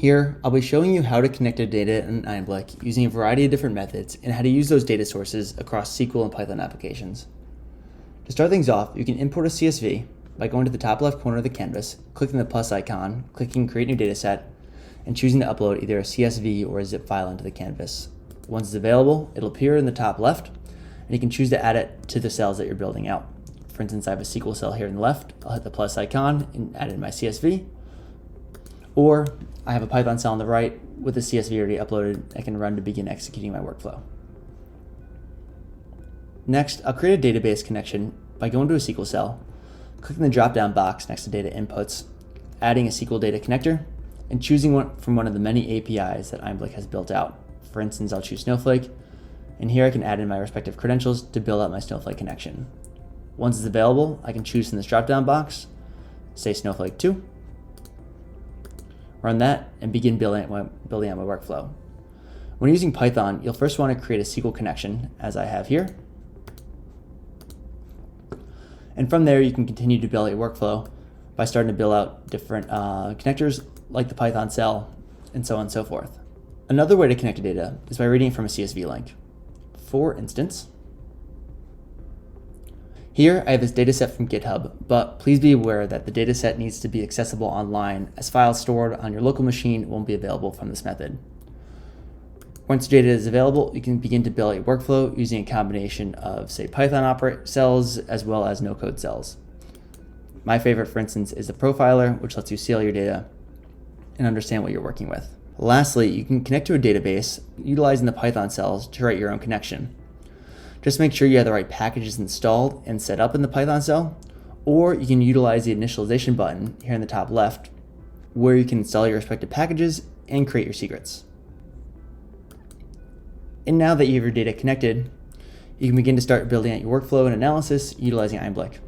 Here, I'll be showing you how to connect to data in Einblick using a variety of different methods and how to use those data sources across SQL and Python applications. To start things off, you can import a CSV by going to the top left corner of the canvas, clicking the plus icon, clicking Create New Dataset, and choosing to upload either a CSV or a zip file into the canvas. Once it's available, it'll appear in the top left, and you can choose to add it to the cells that you're building out. For instance, I have a SQL cell here on the left. I'll hit the plus icon and add in my CSV. Or I have a Python cell on the right with the CSV already uploaded. I can run to begin executing my workflow. Next, I'll create a database connection by going to a SQL cell, clicking the drop-down box next to data inputs, adding a SQL data connector, and choosing one from one of the many APIs that Einblick has built out. For instance, I'll choose Snowflake, and here I can add in my respective credentials to build out my Snowflake connection. Once it's available, I can choose from this drop-down box, say Snowflake 2, run that, and begin building out my workflow. When using Python, you'll first want to create a SQL connection, as I have here. And from there, you can continue to build a workflow by starting to build out different connectors like the Python cell, and so on and so forth. Another way to connect to data is by reading it from a CSV link. For instance, here I have this dataset from GitHub, but please be aware that the dataset needs to be accessible online, as files stored on your local machine won't be available from this method. Once data is available, you can begin to build a workflow using a combination of, say, Python cells as well as no-code cells. My favorite, for instance, is the profiler, which lets you seal your data and understand what you're working with. Lastly, you can connect to a database utilizing the Python cells to write your own connection. Just make sure you have the right packages installed and set up in the Python cell, or you can utilize the initialization button here in the top left, where you can install your respective packages and create your secrets. And now that you have your data connected, you can begin to start building out your workflow and analysis utilizing Einblick.